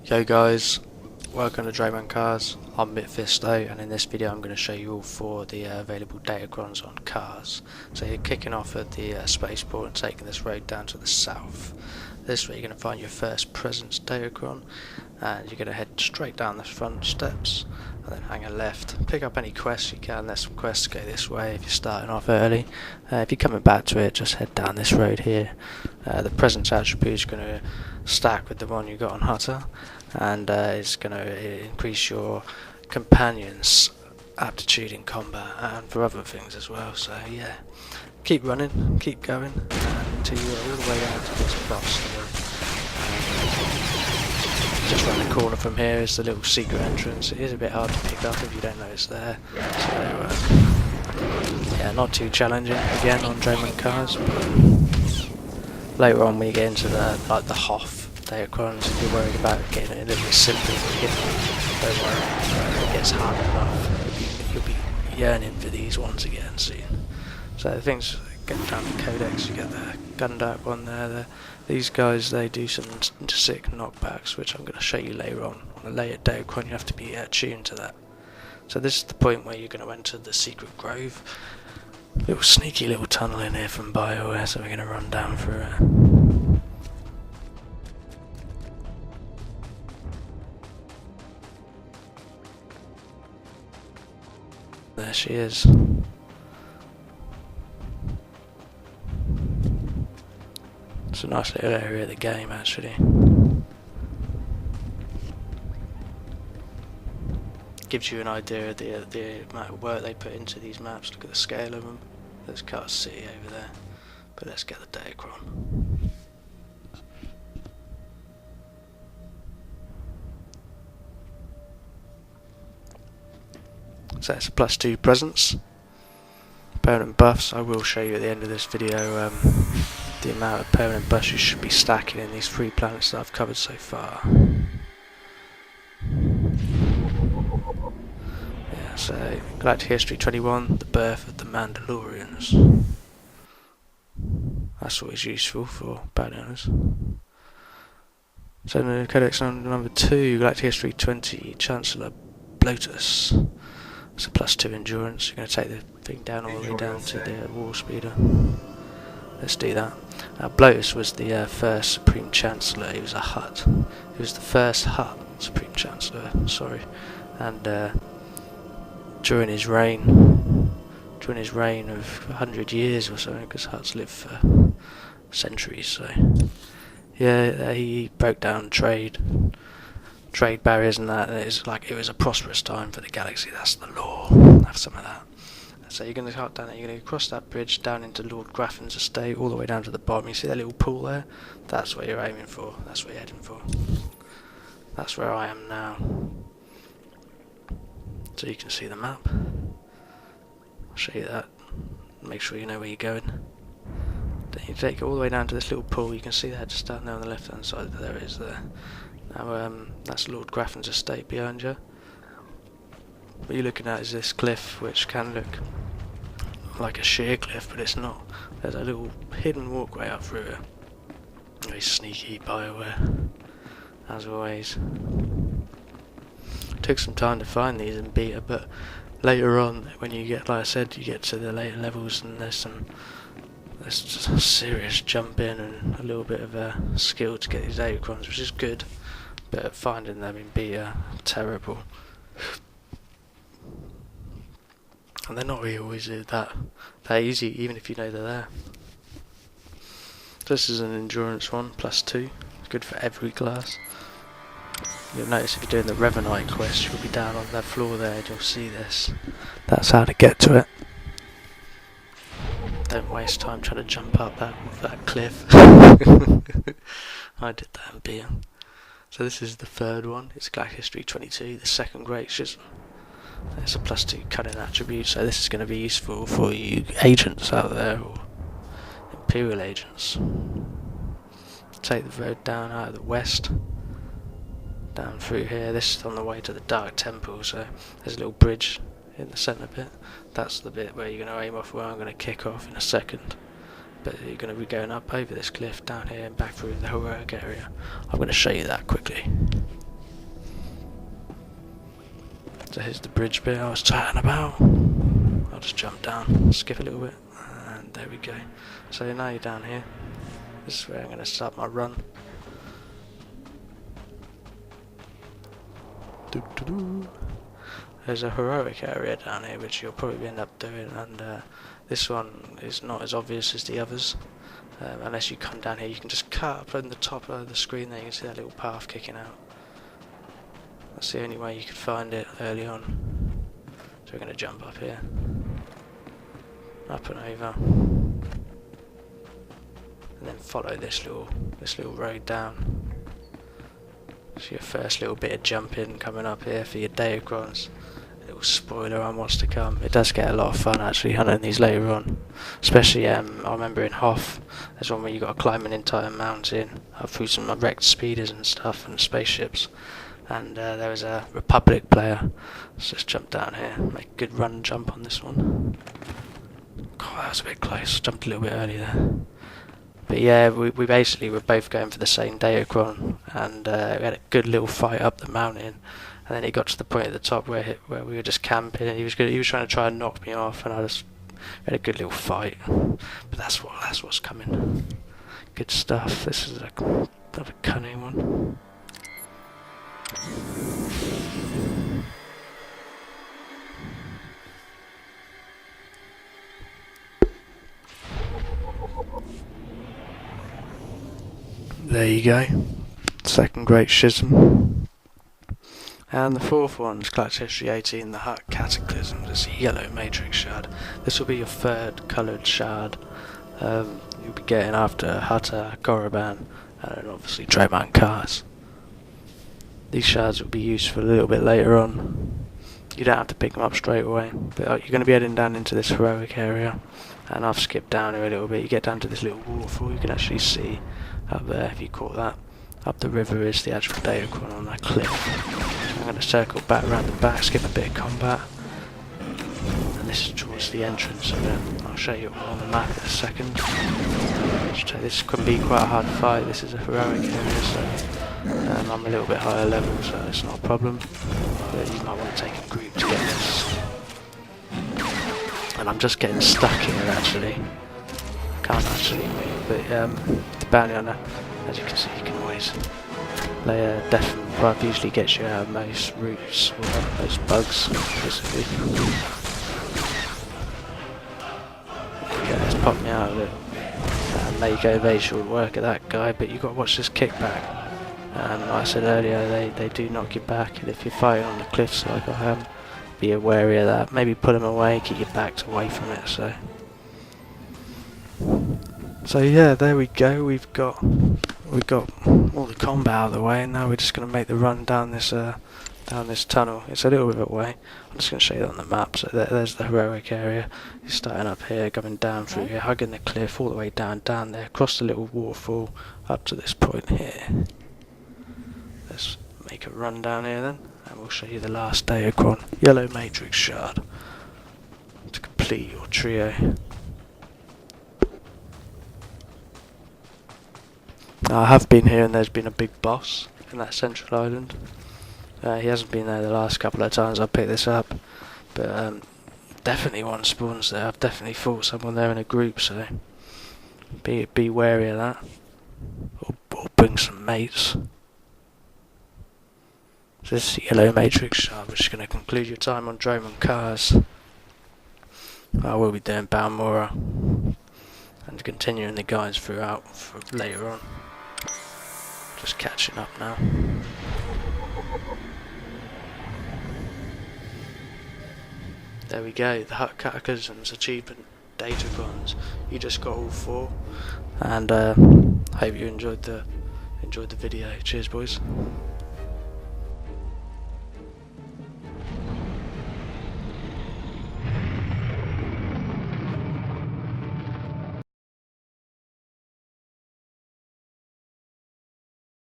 Yo guys, welcome to Dromuund Kaas. I'm MittFisto, and in this video I'm going to show you all 4 of the available Datacrons on Kaas. So you're kicking off at the spaceport and taking this road down to the south. This is where you're going to find your first presence Datacron, and you're going to head straight down the front steps and then hang a left. Pick up any quests you can. There's some quests go this way if you're starting off early. If you're coming back to it, just head down this road here. The presence attribute is going to stack with the one you got on Hutter, and it's going to increase your companions' aptitude in combat and for other things as well. So yeah, keep running, keep going until you're all the way down to this boss. Just round the corner from here is the little secret entrance. It is a bit hard to pick up if you don't know it's there. So yeah, not too challenging again on Dromuund Kaas, but later on when you get into the Hoth Datacrons, if you're worried about getting it a little bit simpler, don't worry, it gets hard enough. You'll be yearning for these ones again soon. So the things get down the codex, you get the Gundam one there. These guys, they do some sick knockbacks, which I'm going to show you later on. On a later Datacron, you have to be attuned to that. So this is the point where you're going to enter the secret grove. Little sneaky little tunnel in here from BioWare, so we're going to run down through it. There she is. It's a nice little area of the game actually. Gives you an idea of the amount of work they put into these maps. Look at the scale of them. There's Kaas City over there. But let's get the Datacron. So it's a +2 presence. Permanent buffs, I will show you at the end of this video the amount of permanent buffs you should be stacking in these 3 planets that I've covered so far. Yeah, so Galactic History 21, the birth of the Mandalorians. That's always useful for bad owners. So the Codex number 2, Galactic History 20, Chancellor Blotus. It's a +2 endurance. You're going to take the thing down all the way down to the War Speeder. Let's do that. Blotus was the first Supreme Chancellor. He was a Hutt. He was the first Hutt Supreme Chancellor, sorry. And during his reign of 100 years or something, because Hutts live for centuries, so yeah, he broke down trade barriers and that. It was a prosperous time for the galaxy. That's the law. Have some of that. So you're going to cut down there, you're going to cross that bridge down into Lord Graffin's estate, all the way down to the bottom. You see that little pool there? That's what you're aiming for. That's what you're heading for. That's where I am now. So you can see the map. I'll show you that. Make sure you know where you're going. Then you take it all the way down to this little pool. You can see that just down there on the left hand side. There it is there. Now that's Lord Graffin's estate behind you. What you're looking at is this cliff, which can look like a sheer cliff, but it's not. There's a little hidden walkway up through it. Very sneaky BioWare, as always. Took some time to find these in beta, but later on, when you get, like I said, you get to the later levels, and there's just a serious jump in and a little bit of a skill to get these Datacrons, which is good, but finding them in beta, terrible. And they're not really always that easy, even if you know they're there. This is an endurance one, +2. It's good for every class. You'll notice if you're doing the Revanite quest, you'll be down on that floor there and you'll see this. That's how to get to it. Don't waste time trying to jump up that cliff. I did that in beta. So this is the 3rd one. It's Galactic History 22, the second Great Schism. It's a +2 cunning attribute, so this is going to be useful for you agents out there, or Imperial agents. Take the road down out of the west, down through here. This is on the way to the Dark Temple, so there's a little bridge in the centre bit. That's the bit where you're going to aim off, where I'm going to kick off in a second. But you're going to be going up over this cliff down here and back through the heroic area. I'm going to show you that quickly. So here's the bridge bit I was chatting about. I'll just jump down, skip a little bit, and there we go. So now you're down here. This is where I'm going to start my run. There's a heroic area down here which you'll probably end up doing, and this one is not as obvious as the others. Unless you come down here, you can just cut up on the top of the screen there, you can see that little path kicking out. That's the only way you could find it early on. So we're going to jump up here, up and over, and then follow this little road down. So your first little bit of jumping coming up here for your Datacrons. Little spoiler on what's to come. It does get a lot of fun actually hunting these later on. Especially I remember in Hoth, there's one where you got to climb an entire mountain up through some wrecked speeders and stuff and spaceships. And there was a Republic player. Let's just jump down here, make a good run jump on this one. God, that was a bit close. Jumped a little bit early there. But yeah, we basically were both going for the same Datacron, and we had a good little fight up the mountain. And then it got to the point at the top where we were just camping, and he was trying to try and knock me off, and we had a good little fight. But that's what's coming. Good stuff. This is another cunning one. There you go. Second Great Schism. And the fourth one is Galactic History 18, the Hut Cataclysm. It's a yellow matrix shard. This will be your third coloured shard. You'll be getting after Hutta, Korriban, and then obviously Dromuund Kaas. These shards will be useful a little bit later on. You don't have to pick them up straight away, but you're going to be heading down into this heroic area. And I've skipped down here a little bit. You get down to this little waterfall, you can actually see up there, if you caught that. Up the river is the actual Datacron on that cliff. So I'm going to circle back around the back, skip a bit of combat. And this is towards the entrance of it. I'll show you on the map in a second. This can be quite a hard fight. This is a heroic area, so I'm a little bit higher level, so it's not a problem. But you might want to take a group to get this. And I'm just getting stuck here actually. I can't actually move, but depending on that, as you can see, you can always lay a death rub. Usually gets you out of most roots or most bugs, basically. Okay, let's pop me out of it. And there you go, evasive work at that guy, but you've got to watch this kickback. And like I said earlier, they do knock you back, and if you're fighting on the cliffs like I am, be wary of that. Maybe put them away, keep your backs away from it. So yeah, there we go. We've got all the combat out of the way, and now we're just going to make the run down this tunnel. It's a little bit away. I'm just going to show you that on the map. So there's the heroic area. You're starting up here, coming down through here, hugging the cliff all the way down there, across the little waterfall up to this point here. Let's make a run down here then, and we'll show you the last Datacron, yellow matrix shard, to complete your trio. Now I have been here, and there's been a big boss in that central island. He hasn't been there the last couple of times I've picked this up, but definitely one spawns there. I've definitely fought someone there in a group, so be wary of that, or bring some mates. So this is the yellow matrix shard, which is going to conclude your time on Dromuund Kaas. I will be doing Balmora and continuing the guides throughout for later on. Just catching up now. There we go, the Hut Cataclysms achievement Datacrons. You just got all 4, and hope you enjoyed the video. Cheers, boys.